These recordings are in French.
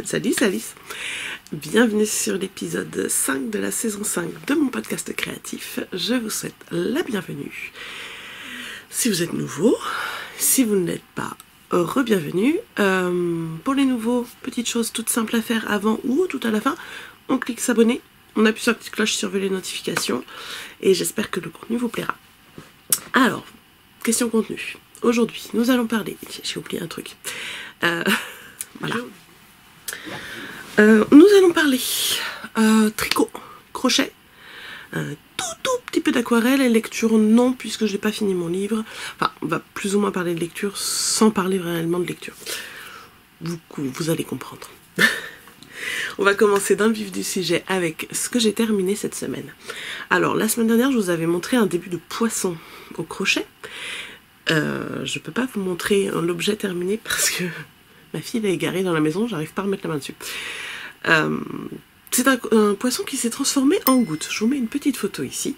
Salut Alice. Bienvenue sur l'épisode 5 de la saison 5 de mon podcast créatif. Je vous souhaite la bienvenue. Si vous êtes nouveau, si vous ne l'êtes pas, re-bienvenue. Pour les nouveaux, petite chose toute simple à faire avant ou tout à la fin, on clique s'abonner, on appuie sur la petite cloche, surveille les notifications et j'espère que le contenu vous plaira. Alors, question contenu. Aujourd'hui, nous allons parler, j'ai oublié un truc, voilà. Nous allons parler tricot, crochet, tout petit peu d'aquarelle et lecture non, puisque je n'ai pas fini mon livre. Enfin, on va plus ou moins parler de lecture sans parler réellement de lecture. Vous allez comprendre. On va commencer dans le vif du sujet avec ce que j'ai terminé cette semaine. Alors, la semaine dernière, je vous avais montré un début de poisson au crochet. Je ne peux pas vous montrer l'objet terminé parce que ma fille est égarée dans la maison, j'arrive pas à remettre la main dessus. C'est un poisson qui s'est transformé en goutte. Je vous mets une petite photo ici.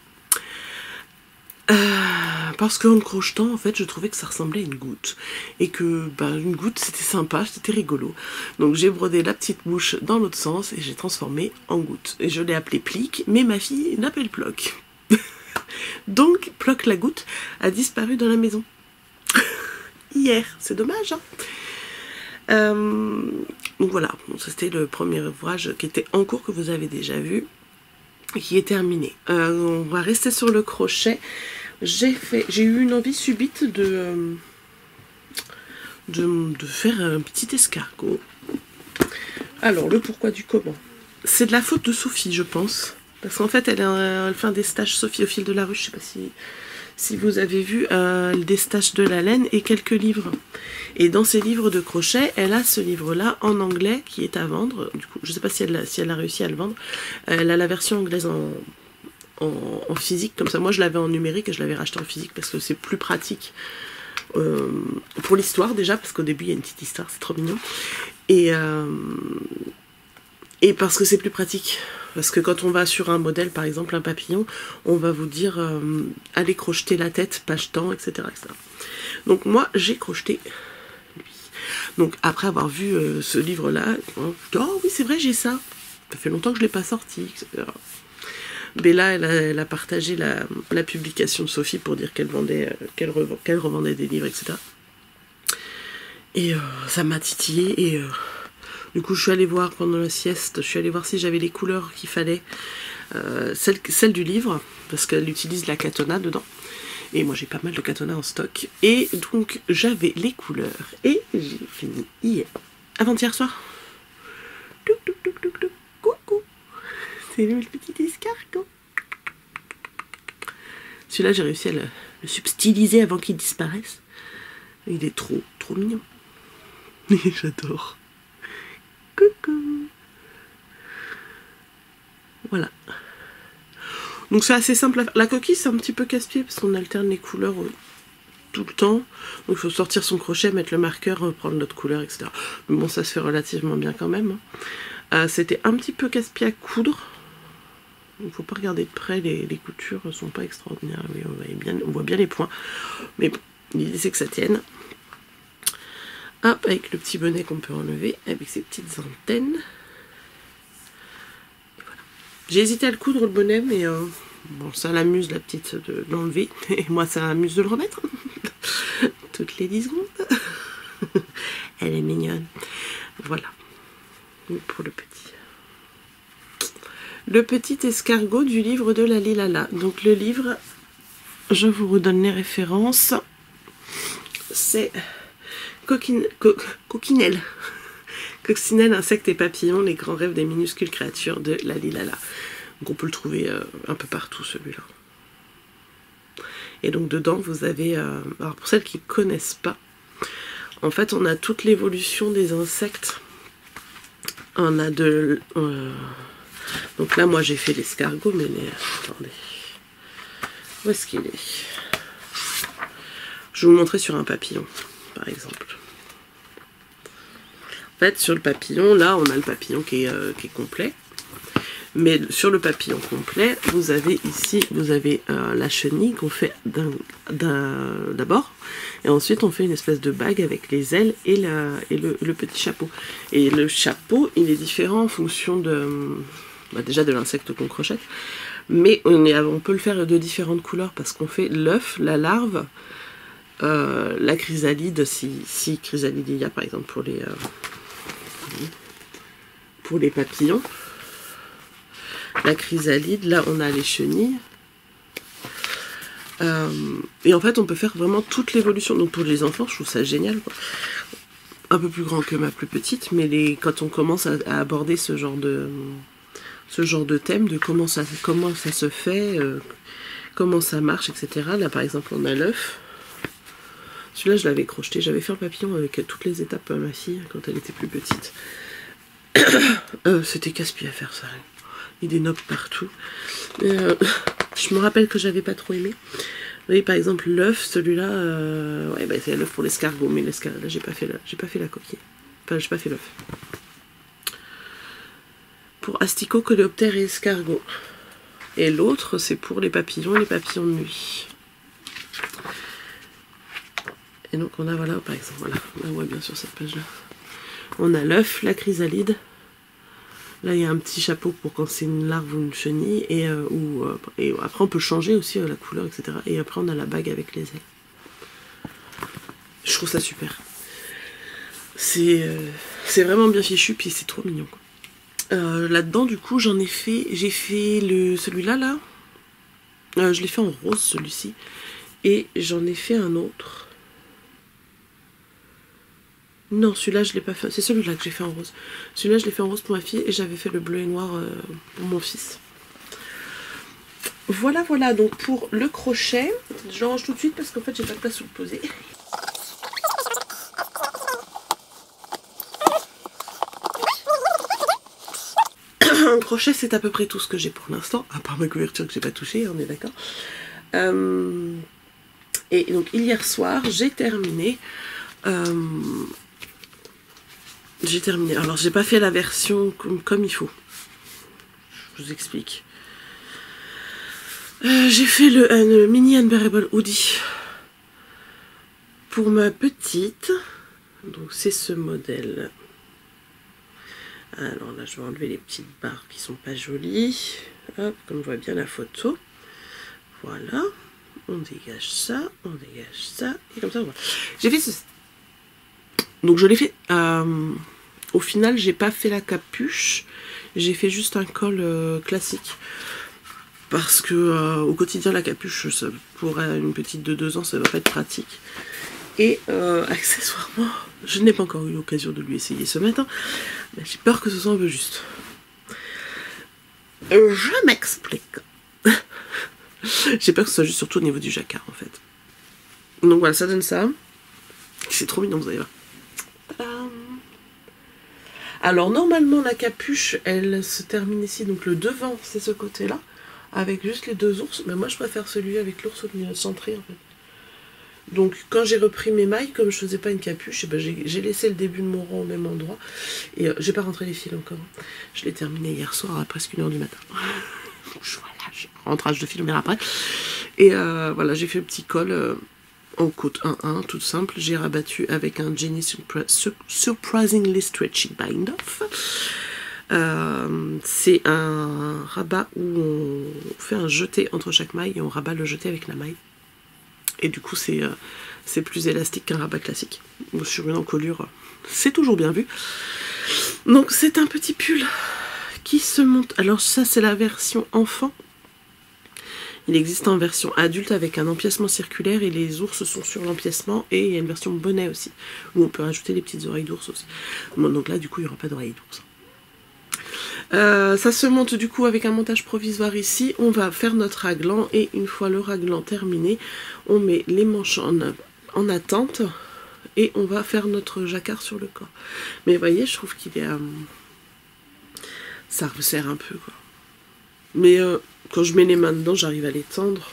Parce qu'en le crochetant, en fait, je trouvais que ça ressemblait à une goutte. Et que, une goutte, c'était sympa, c'était rigolo. Donc j'ai brodé la petite bouche dans l'autre sens et j'ai transformé en goutte. Et je l'ai appelé Plique, mais ma fille l'appelle Ploc. Donc, Ploc la goutte a disparu dans la maison. Hier, c'est dommage, hein. Donc voilà, c'était le premier ouvrage qui était en cours, que vous avez déjà vu, et qui est terminé. On va rester sur le crochet. J'ai eu une envie subite de faire un petit escargot. Alors, le pourquoi du comment. C'est de la faute de Sophie, je pense. Parce qu'en fait, elle fait un destage, Sophie au fil de la rue, je sais pas si vous avez vu, le destage de la laine et quelques livres. Et dans ces livres de crochet, elle a ce livre-là en anglais qui est à vendre. Du coup, je ne sais pas si elle a réussi à le vendre. Elle a la version anglaise en physique, comme ça. Moi, je l'avais en numérique et je l'avais racheté en physique parce que c'est plus pratique. Pour l'histoire déjà, parce qu'au début, il y a une petite histoire, c'est trop mignon. Et parce que c'est plus pratique. Parce que quand on va sur un modèle, par exemple un papillon, on va vous dire allez crocheter la tête, page temps, etc., etc. Donc moi, j'ai crocheté lui. Donc après avoir vu ce livre-là, oh oui, c'est vrai, j'ai ça. Ça fait longtemps que je ne l'ai pas sorti, etc. Bella, elle a partagé la publication de Sophie pour dire qu'elle revendait des livres, etc. Et ça m'a titillé et... Du coup, je suis allée voir pendant la sieste, je suis allée voir si j'avais les couleurs qu'il fallait, celle du livre, parce qu'elle utilise la katana dedans. Et moi, j'ai pas mal de katana en stock. Et donc, j'avais les couleurs. Et j'ai fini hier. Avant-hier soir. Coucou. C'est le petit escargot. Celui-là, j'ai réussi à le subtiliser avant qu'il disparaisse. Il est trop mignon. J'adore. Coucou. Voilà. Donc c'est assez simple à faire. La coquille, c'est un petit peu casse-pied parce qu'on alterne les couleurs tout le temps. Donc il faut sortir son crochet, mettre le marqueur, prendre l'autre couleur, etc. Mais bon, ça se fait relativement bien quand même. C'était un petit peu casse-pied à coudre. Il ne faut pas regarder de près, les coutures ne sont pas extraordinaires. Oui, on voit bien les points. Mais bon, l'idée c'est que ça tienne. Hop, avec le petit bonnet qu'on peut enlever, avec ses petites antennes. Voilà. J'ai hésité à le coudre le bonnet, mais bon, ça l'amuse la petite de l'enlever. Et moi, ça m'amuse de le remettre. Toutes les 10 secondes. Elle est mignonne. Voilà. Pour le petit. Le petit escargot du livre de la Lilala. Donc le livre, je vous redonne les références. C'est... Coquinelle. Coccinelle, insectes et papillons, les grands rêves des minuscules créatures de la Lilala. Donc on peut le trouver un peu partout, celui-là. Et donc dedans, vous avez... alors pour celles qui ne connaissent pas, en fait, on a toute l'évolution des insectes. On a de... donc là, moi, j'ai fait l'escargot, mais... attendez. Où est-ce qu'il est? Je vais vous montrer sur un papillon, par exemple. En fait, sur le papillon, là, on a le papillon qui est complet. Mais sur le papillon complet, vous avez ici, la chenille qu'on fait d'abord. Et ensuite on fait une espèce de bague avec les ailes et, le petit chapeau. Et le chapeau, il est différent en fonction de, déjà de l'insecte qu'on crochette, mais on peut le faire de différentes couleurs parce qu'on fait l'œuf, la larve, la chrysalide, si chrysalide il y a par exemple pour les papillons. La chrysalide, là on a les chenilles. Et en fait on peut faire vraiment toute l'évolution. Donc pour les enfants je trouve ça génial, quoi. Un peu plus grand que ma plus petite, mais quand on commence à aborder ce genre de thème, de comment ça se fait, comment ça marche, etc. Là par exemple on a l'œuf. Celui-là je l'avais crocheté, j'avais fait un papillon avec toutes les étapes à ma fille quand elle était plus petite. C'était casse-pied à faire ça. Il y a des nobles partout. Je me rappelle que j'avais pas trop aimé. Vous voyez par exemple l'œuf, celui-là, ouais, bah, c'est l'œuf pour l'escargot, mais l'escargot, là j'ai pas fait la coquille. Enfin j'ai pas fait l'œuf. Pour asticot, coléoptère et escargot. Et l'autre c'est pour les papillons et les papillons de nuit. Et donc on a, voilà par exemple, voilà, on la voit bien sur cette page là. On a l'œuf, la chrysalide. Là, il y a un petit chapeau pour quand c'est une larve ou une chenille. Et après, on peut changer aussi la couleur, etc. Et après, on a la bague avec les ailes. Je trouve ça super. C'est vraiment bien fichu, puis c'est trop mignon, quoi. Là-dedans, du coup, j'ai fait celui-là, là. Je l'ai fait en rose, celui-ci. Et j'en ai fait un autre. Non, celui-là, je l'ai pas fait. C'est celui-là que j'ai fait en rose. Celui-là, je l'ai fait en rose pour ma fille et j'avais fait le bleu et noir pour mon fils. Voilà, voilà. Donc, pour le crochet, je le range tout de suite parce qu'en fait, j'ai pas de place où le poser. Un crochet, c'est à peu près tout ce que j'ai pour l'instant, à part ma couverture que j'ai pas touchée, on est d'accord. Et donc, hier soir, j'ai terminé. Alors j'ai pas fait la version comme il faut. Je vous explique. J'ai fait le mini unbearable hoodie pour ma petite. Donc c'est ce modèle. Alors là je vais enlever les petites barres qui sont pas jolies. Hop, comme on voit bien la photo. Voilà. On dégage ça, et comme ça on voit. J'ai fait ceci. Donc je l'ai fait. Au final, j'ai pas fait la capuche, j'ai fait juste un col classique. Parce que au quotidien, la capuche, ça, pour une petite de 2 ans, ça va pas être pratique. Et accessoirement, je n'ai pas encore eu l'occasion de lui essayer ce matin, mais j'ai peur que ce soit un peu juste. Je m'explique. J'ai peur que ce soit juste surtout au niveau du jacquard, en fait. Donc voilà, ça donne ça. C'est trop mignon, vous allez voir. Alors normalement la capuche elle se termine ici, donc le devant c'est ce côté là, avec juste les 2 ours, mais moi je préfère celui avec l'ours centré en fait. Donc quand j'ai repris mes mailles, comme je faisais pas une capuche, ben, j'ai laissé le début de mon rang au même endroit, et j'ai pas rentré les fils encore. Je l'ai terminé hier soir à presque 1h du matin. Voilà, rentrage de fil, on verra après. Et voilà, j'ai fait le petit col en côte 1-1, toute simple. J'ai rabattu avec un Jenny Surprisingly Stretchy Bind Off. C'est un rabat où on fait un jeté entre chaque maille et on rabat le jeté avec la maille. Et du coup, c'est plus élastique qu'un rabat classique. Sur une encolure, c'est toujours bien vu. Donc, c'est un petit pull qui se monte. Alors, ça, c'est la version enfant. Il existe en version adulte avec un empiècement circulaire et les ours sont sur l'empiècement, et il y a une version bonnet aussi où on peut rajouter les petites oreilles d'ours aussi. Bon, donc là du coup il n'y aura pas d'oreilles d'ours. Ça se monte du coup avec un montage provisoire ici. On va faire notre raglan et une fois le raglan terminé, on met les manches en attente et on va faire notre jacquard sur le corps. Mais vous voyez, je trouve qu'il est... ça resserre un peu quoi. Mais quand je mets les mains dedans, j'arrive à les tendre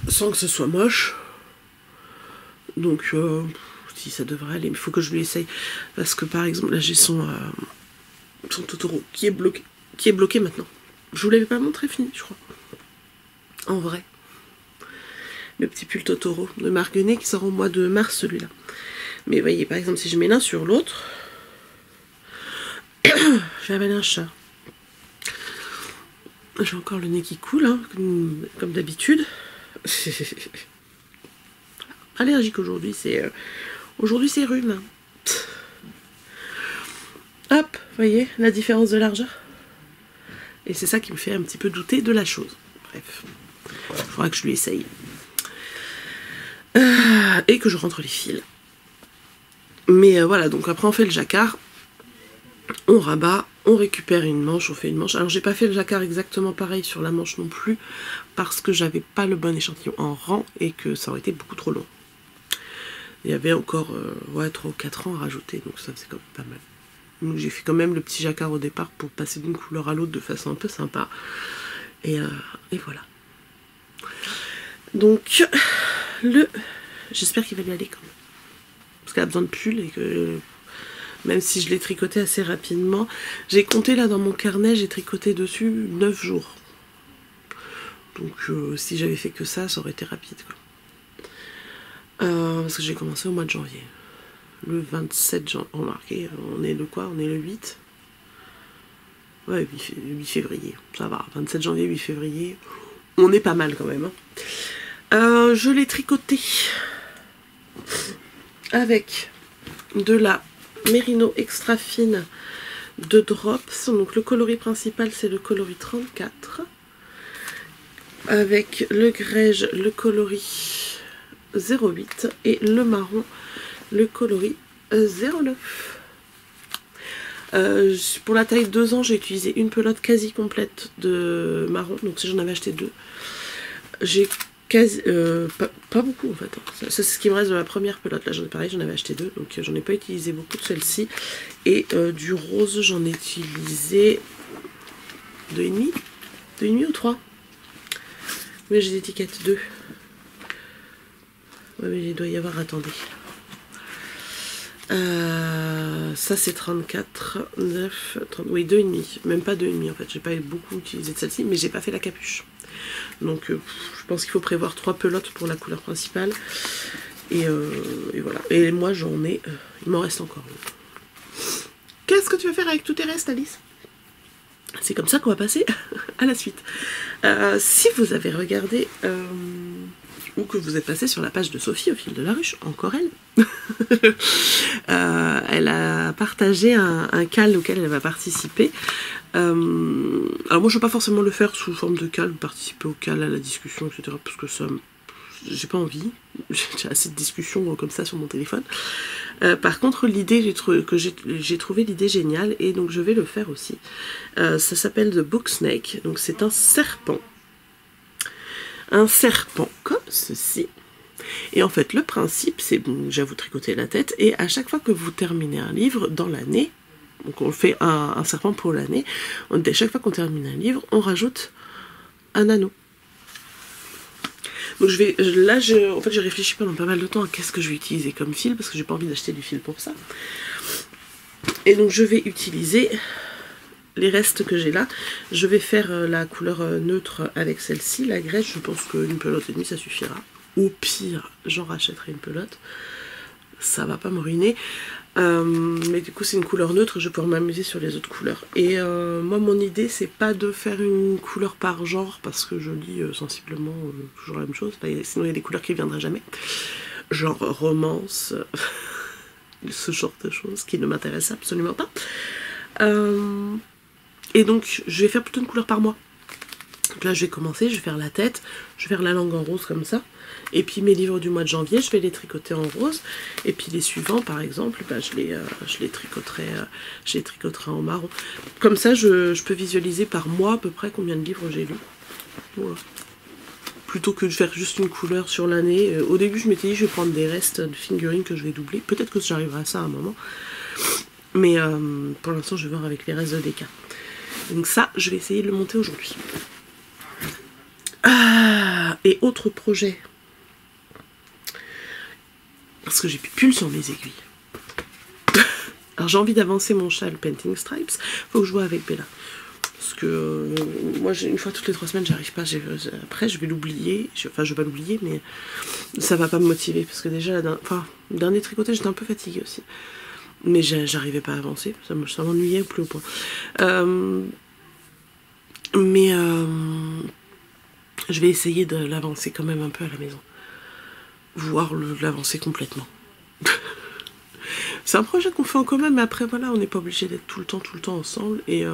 sans que ce soit moche. Donc, si ça devrait aller, mais il faut que je lui essaye. Parce que par exemple, là j'ai son Totoro qui est bloqué maintenant. Je vous l'avais pas montré fini, je crois. En vrai. Le petit pull Totoro de Marguerite qui sort au mois de mars, celui-là. Mais vous voyez, par exemple, si je mets l'un sur l'autre, j'ai avalé un chat. J'ai encore le nez qui coule, hein, comme d'habitude. Allergique aujourd'hui, c'est rhume. Hop, vous voyez la différence de largeur. Et c'est ça qui me fait un petit peu douter de la chose. Bref, il faudra que je lui essaye. Et que je rentre les fils. Mais voilà, donc après on fait le jacquard. On rabat, on récupère une manche, on fait une manche. Alors j'ai pas fait le jacquard exactement pareil sur la manche non plus, parce que j'avais pas le bon échantillon en rang et que ça aurait été beaucoup trop long. Il y avait encore 3 ou 4 rangs à rajouter, donc ça faisait quand même pas mal. Donc j'ai fait quand même le petit jacquard au départ pour passer d'une couleur à l'autre de façon un peu sympa. Et voilà. Donc j'espère qu'il va y aller quand même. Parce qu'elle a besoin de pull et que même si je l'ai tricoté assez rapidement, j'ai compté là dans mon carnet, j'ai tricoté dessus 9 jours. Donc si j'avais fait que ça aurait été rapide quoi. Parce que j'ai commencé au mois de janvier. Le 27 janvier, remarquez, on est le quoi? On est le 8. Ouais, 8 février, ça va. 27 janvier, 8 février, on est pas mal quand même. Hein. Je l'ai tricoté avec de la Merino extra fine de Drops. Donc le coloris principal, c'est le coloris 34. Avec le grège, le coloris 08 et le marron, le coloris 09. Pour la taille 2 ans, j'ai utilisé une pelote quasi complète de marron, donc si j'en avais acheté 2. J'ai quasi pas beaucoup en fait. Ça c'est ce qui me reste de la première pelote. Là pareil, j'en avais acheté 2, donc j'en ai pas utilisé beaucoup de celle-ci. Et du rose, j'en ai utilisé 2,5 ou 3. Mais j'ai l'étiquette 2. Ouais, mais il doit y avoir, attendez. Ça c'est 34, 9, 30, oui 2,5, même pas 2,5 en fait, j'ai pas beaucoup utilisé de celle-ci, mais j'ai pas fait la capuche. Donc je pense qu'il faut prévoir 3 pelotes pour la couleur principale. Et voilà. Et moi j'en ai, il m'en reste encore une. Qu'est-ce que tu vas faire avec tous tes restes, Alice? C'est comme ça qu'on va passer à la suite. Si vous avez regardé ou que vous êtes passé sur la page de Sophie au fil de la ruche, encore elle, elle a partagé un cal auquel elle va participer. Alors moi je ne vais pas forcément le faire sous forme de cal, participer au cal, à la discussion, etc. Parce que ça, j'ai pas envie, j'ai assez de discussions comme ça sur mon téléphone. Par contre l'idée, j'ai trouvé l'idée géniale et donc je vais le faire aussi. Ça s'appelle The Book Snake, donc c'est un serpent. Un serpent comme ceci. Et en fait le principe c'est, bon, j'ai à vous tricoter la tête et à chaque fois que vous terminez un livre dans l'année, donc on fait un serpent pour l'année, à chaque fois qu'on termine un livre on rajoute un anneau. Donc en fait j'ai réfléchi pendant pas mal de temps à qu'est-ce que je vais utiliser comme fil, parce que j'ai pas envie d'acheter du fil pour ça. Et donc je vais utiliser les restes que j'ai là. Je vais faire la couleur neutre avec celle-ci, la grèce, je pense qu'une pelote et demie ça suffira. Au pire, j'en rachèterai une pelote. Ça va pas me ruiner. Mais du coup c'est une couleur neutre, je vais pouvoir m'amuser sur les autres couleurs. Et moi mon idée c'est pas de faire une couleur par genre, parce que je lis sensiblement toujours la même chose, sinon il y a des couleurs qui ne viendraient jamais. Genre romance, ce genre de choses qui ne m'intéressent absolument pas. Et donc je vais faire plutôt une couleur par mois. Donc là je vais commencer, je vais faire la tête, je vais faire la langue en rose comme ça. Et puis mes livres du mois de janvier, je vais les tricoter en rose. Et puis les suivants, par exemple, bah, je les tricoterai en marron. Comme ça, je peux visualiser par mois à peu près combien de livres j'ai lus. Voilà. Plutôt que de faire juste une couleur sur l'année. Au début, je m'étais dit, je vais prendre des restes de figurines que je vais doubler. Peut-être que j'arriverai à ça à un moment. Mais pour l'instant, je vais voir avec les restes de DK. Donc ça, je vais essayer de le monter aujourd'hui. Et autre projet. Parce que j'ai plus de pull sur mes aiguilles. Alors j'ai envie d'avancer mon châle Painting Stripes. Faut que je vois avec Bella. parce que moi, une fois toutes les 3 semaines, j'arrive pas. Après, je vais l'oublier. Enfin, je vais pas l'oublier, mais ça va pas me motiver. Parce que déjà, le dernier tricoté, j'étais un peu fatiguée aussi. Mais j'arrivais pas à avancer. Ça m'ennuyait au plus haut point. Mais je vais essayer de l'avancer quand même un peu à la maison. Voire l'avancer complètement. C'est un projet qu'on fait en commun, mais après, voilà, on n'est pas obligé d'être tout le temps ensemble. Et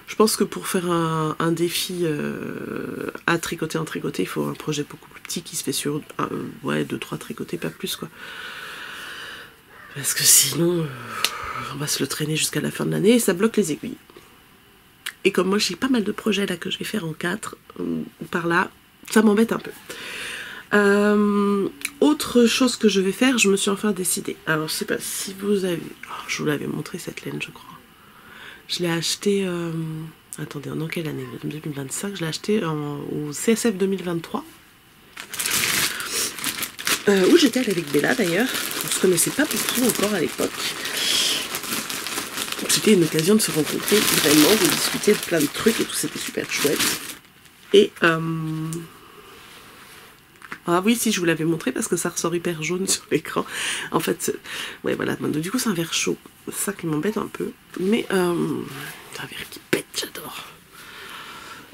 je pense que pour faire un défi à tricoter en tricoté, il faut un projet beaucoup plus petit qui se fait sur 2-3 tricotés, pas plus, quoi. Parce que sinon, on va se le traîner jusqu'à la fin de l'année et ça bloque les aiguilles. Et comme moi, j'ai pas mal de projets là que je vais faire en 4, par là, ça m'embête un peu. Autre chose que je vais faire, je me suis enfin décidée. Alors je sais pas si vous avez... Oh, je vous l'avais montré cette laine, je crois. Je l'ai acheté... Attendez, dans quelle année? 2025. Je l'ai acheté au CSF 2023. Où j'étais allée avec Bella d'ailleurs. On se connaissait pas beaucoup encore à l'époque. C'était une occasion de se rencontrer vraiment, de discuter de plein de trucs et tout, c'était super chouette. Et... Ah oui, si, je vous l'avais montré parce que ça ressort hyper jaune sur l'écran. En fait, ouais, voilà. Du coup, c'est un verre chaud. C'est ça qui m'embête un peu. Mais c'est un verre qui pète, j'adore.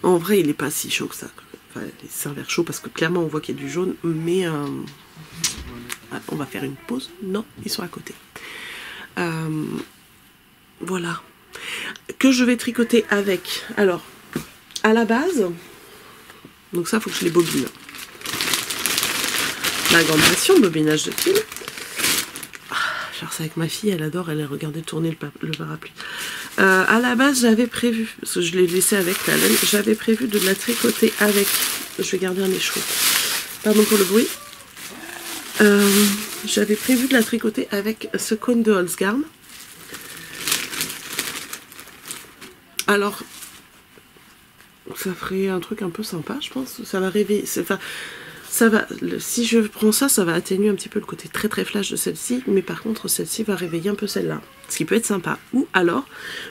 En vrai, il n'est pas si chaud que ça. Enfin, c'est un verre chaud parce que clairement, on voit qu'il y a du jaune. Mais on va faire une pause. Non, ils sont à côté. Voilà. Que je vais tricoter avec. Alors, à la base, donc ça, il faut que je les bobine. Ma grande passion, bobinage de fil. Genre c'est avec ma fille, elle adore, elle a regardé tourner le parapluie. À la base, j'avais prévu, parce que je l'ai laissé avec la laine, j'avais prévu de la tricoter avec, je vais garder un écheveau, pardon pour le bruit. J'avais prévu de la tricoter avec ce cône de Holzgarn. Alors, ça ferait un truc un peu sympa, je pense. Ça va réveiller, enfin... Ça va, si je prends ça, ça va atténuer un petit peu le côté très très flash de celle-ci, mais par contre celle-ci va réveiller un peu celle-là, ce qui peut être sympa. Ou alors,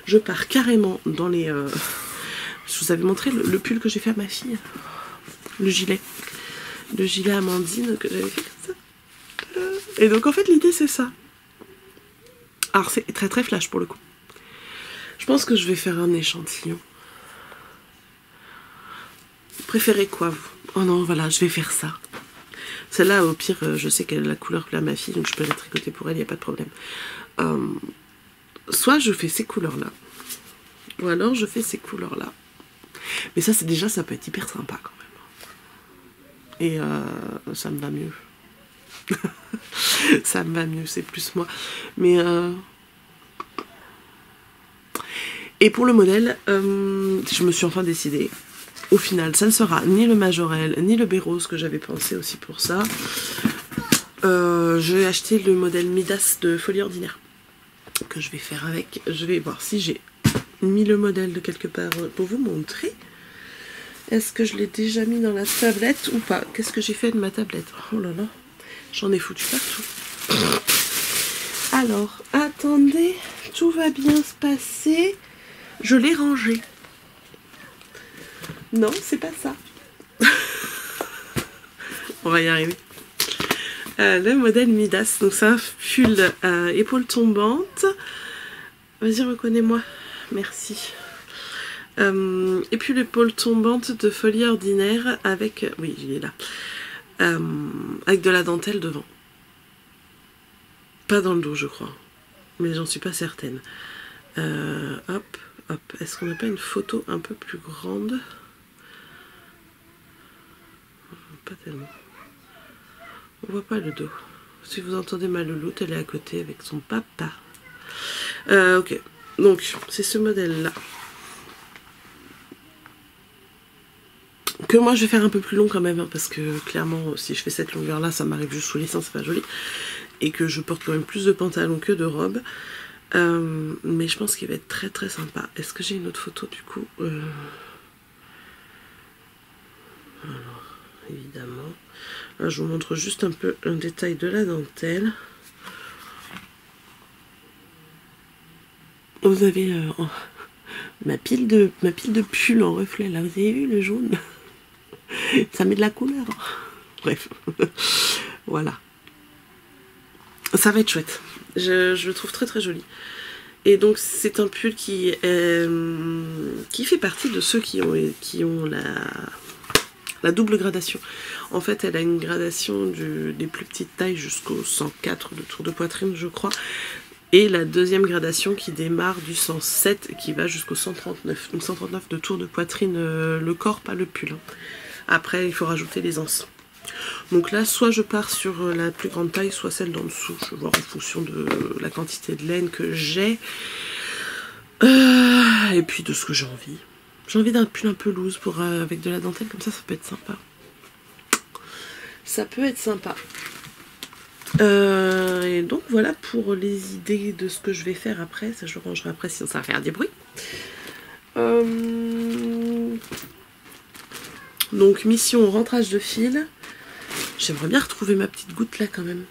je pars carrément dans les... je vous avais montré le pull que j'ai fait à ma fille, le gilet Amandine que j'avais fait comme ça. Et donc en fait l'idée c'est ça. Alors c'est très très flash pour le coup. Je pense que je vais faire un échantillon. Vous préférez quoi vous? Oh non, voilà, je vais faire ça. Celle-là, au pire, je sais qu'elle a la couleur plaît à ma fille, donc je peux la tricoter pour elle, il n'y a pas de problème. Soit je fais ces couleurs-là, ou alors je fais ces couleurs-là. Mais ça, déjà, ça peut être hyper sympa quand même. Et ça me va mieux. Ça me va mieux, c'est plus moi. Mais... Et pour le modèle, je me suis enfin décidée. Au final, ça ne sera ni le Majorelle, ni le Bérose que j'avais pensé aussi pour ça. Je vais acheter le modèle Midas de Folie Ordinaire. Que je vais faire avec. Je vais voir si j'ai mis le modèle de quelque part pour vous montrer. Est-ce que je l'ai déjà mis dans la tablette ou pas? Qu'est-ce que j'ai fait de ma tablette? Oh là là, j'en ai foutu partout. Alors, attendez, tout va bien se passer. Je l'ai rangé. Non, c'est pas ça. On va y arriver. Le modèle Midas, donc c'est un pull épaule tombante. Vas-y, reconnais-moi. Merci. Et puis l'épaule tombante de Folie Ordinaire avec... Oui, il est là. Avec de la dentelle devant. Pas dans le dos, je crois. Mais j'en suis pas certaine. Hop, hop. Est-ce qu'on n'a pas une photo un peu plus grande ? Pas tellement. On voit pas le dos. Si vous entendez ma louloute, elle est à côté avec son papa. Ok. Donc, c'est ce modèle-là. Que moi, je vais faire un peu plus long quand même. Hein, parce que, clairement, si je fais cette longueur-là, ça m'arrive juste sous les seins, c'est pas joli. Et que je porte quand même plus de pantalons que de robes. Mais je pense qu'il va être très très sympa. Est-ce que j'ai une autre photo, du coup Alors... évidemment. Là, je vous montre juste un peu un détail de la dentelle. Ma pile de pulls en reflet, là, vous avez vu le jaune? Ça met de la couleur. Bref, voilà. Ça va être chouette. Je le trouve très très joli. Et donc c'est un pull qui fait partie de ceux qui ont la double gradation. En fait, elle a une gradation des plus petites tailles jusqu'au 104 de tour de poitrine, je crois. Et la deuxième gradation qui démarre du 107 et qui va jusqu'au 139. Donc 139 de tour de poitrine, le corps, pas le pull. Après, il faut rajouter les anses. Donc là, soit je pars sur la plus grande taille, soit celle d'en dessous. Je vais voir en fonction de la quantité de laine que j'ai. Et puis de ce que j'ai envie. J'ai envie d'un pull un peu loose avec de la dentelle, comme ça peut être sympa. Ça peut être sympa. Et donc voilà pour les idées de ce que je vais faire après. Ça je le rangerai après sinon ça va faire des bruits. Donc mission rentrage de fil. J'aimerais bien retrouver ma petite goutte là quand même.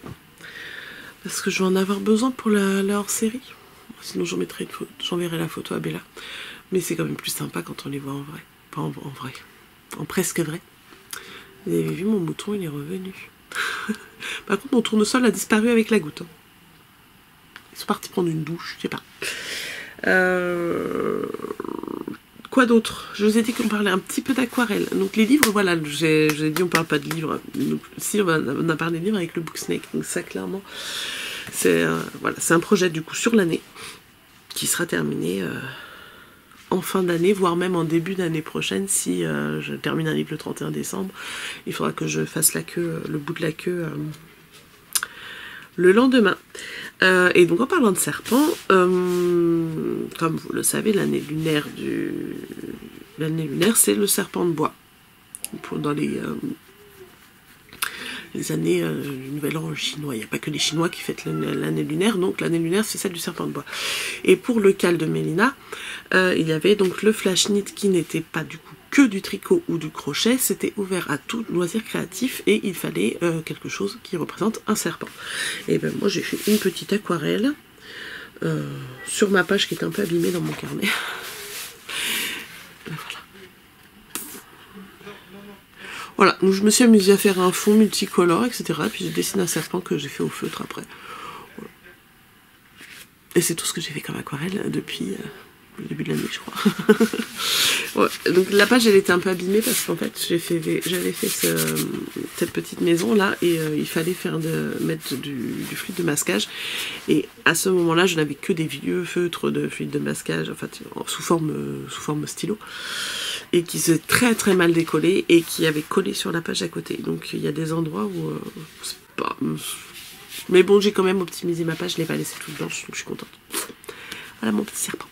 Parce que je vais en avoir besoin pour la hors-série. Sinon j'enverrai la photo à Bella. Mais c'est quand même plus sympa quand on les voit en vrai. Pas en vrai. En presque vrai. Vous avez vu, mon mouton il est revenu. Par contre mon tournesol a disparu avec la goutte. Ils sont partis prendre une douche, je sais pas. Quoi d'autre? Je vous ai dit qu'on parlait un petit peu d'aquarelle. Donc les livres, voilà, j'ai dit on parle pas de livres. Donc, si on a parlé de livres avec le Booksnake. Donc ça clairement, c'est voilà, c'est un projet du coup sur l'année qui sera terminé en fin d'année, voire même en début d'année prochaine. Si je termine un livre le 31 décembre, il faudra que je fasse la queue, le bout de la queue le lendemain. Et donc en parlant de serpent, comme vous le savez, l'année lunaire c'est le serpent de bois. Dans les années du Nouvel An chinois, il n'y a pas que les Chinois qui fêtent l'année lunaire, donc l'année lunaire c'est celle du serpent de bois. Et pour le cal de Mélina, il y avait donc le flash knit qui n'était pas du coup que du tricot ou du crochet, c'était ouvert à tout loisir créatif et il fallait quelque chose qui représente un serpent. Et ben moi j'ai fait une petite aquarelle sur ma page qui est un peu abîmée dans mon carnet. Voilà, donc je me suis amusée à faire un fond multicolore, etc. Puis j'ai dessiné un serpent que j'ai fait au feutre après. Voilà. Et c'est tout ce que j'ai fait comme aquarelle depuis le début de l'année, je crois. Ouais, donc la page, elle était un peu abîmée parce qu'en fait, j'avais fait cette petite maison là et il fallait mettre du fluide de masquage. Et à ce moment-là, je n'avais que des vieux feutres de fluide de masquage, en fait, sous forme stylo. Et qui s'est très très mal décollé et qui avait collé sur la page à côté. Donc il y a des endroits où c'est pas... Mais bon, j'ai quand même optimisé ma page, je l'ai pas laissée toute blanche, donc je suis contente. Voilà mon petit serpent.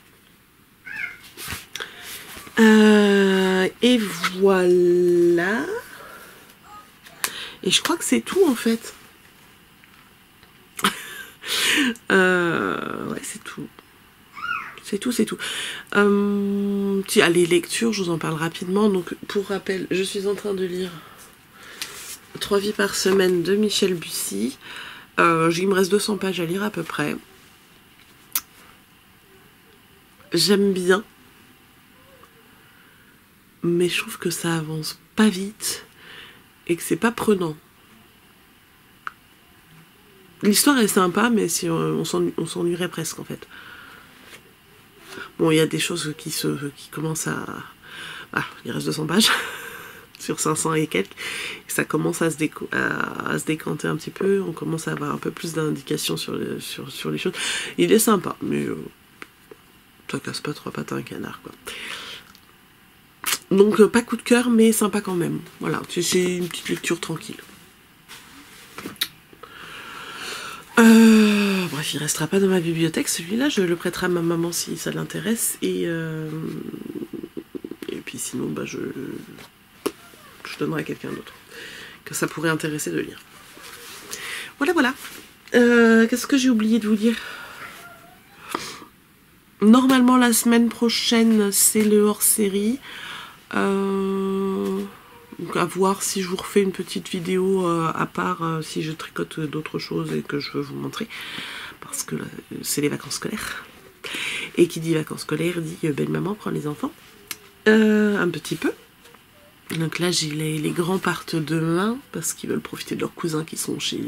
Et voilà. Et je crois que c'est tout en fait. Ouais, c'est tout. C'est tout. Tiens, les lectures, je vous en parle rapidement. Donc, pour rappel, je suis en train de lire 3 vies par semaine de Michel Bussy. Il me reste 200 pages à lire à peu près. J'aime bien. Mais je trouve que ça avance pas vite. Et que c'est pas prenant. L'histoire est sympa, mais si on s'ennuierait presque en fait. Bon, il y a des choses qui commencent à... Ah, il reste 200 pages sur 500 et quelques. Et ça commence à se décanter un petit peu. On commence à avoir un peu plus d'indications sur les choses. Il est sympa, mais ça casse pas 3 pattes à un canard, quoi. Donc, pas coup de cœur, mais sympa quand même. Voilà, c'est une petite lecture tranquille. Bref, il restera pas dans ma bibliothèque. Celui-là, je le prêterai à ma maman si ça l'intéresse. Et puis sinon, bah, je donnerai à quelqu'un d'autre que ça pourrait intéresser de lire. Voilà. Qu'est-ce que j'ai oublié de vous dire? Normalement, la semaine prochaine, c'est le hors-série. Donc à voir si je vous refais une petite vidéo à part si je tricote d'autres choses et que je veux vous montrer parce que c'est les vacances scolaires. Et qui dit vacances scolaires dit belle maman prend les enfants. Un petit peu. Donc là, j'ai les grands partent demain parce qu'ils veulent profiter de leurs cousins qui sont chez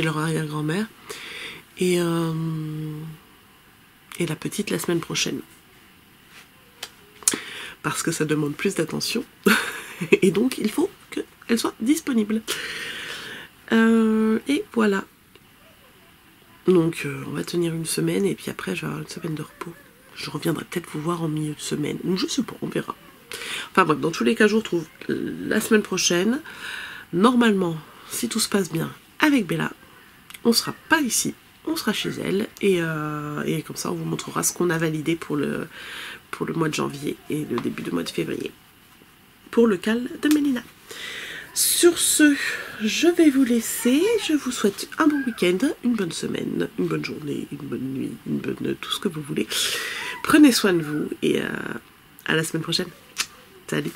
leur arrière-grand-mère. Et la petite la semaine prochaine. Parce que ça demande plus d'attention. Et donc, il faut qu'elle soit disponible. Et voilà. Donc, on va tenir une semaine et puis après, je vais avoir une semaine de repos. Je reviendrai peut-être vous voir en milieu de semaine. Ou je sais pas, on verra. Enfin bref, dans tous les cas, je vous retrouve la semaine prochaine. Normalement, si tout se passe bien avec Bella, on sera pas ici, on sera chez elle. Et comme ça, on vous montrera ce qu'on a validé pour le mois de janvier et le début du mois de février. Pour le cal de Mélina. Sur ce, je vais vous laisser. Je vous souhaite un bon week-end, une bonne semaine, une bonne journée, une bonne nuit, une bonne tout ce que vous voulez. Prenez soin de vous et à la semaine prochaine. Salut!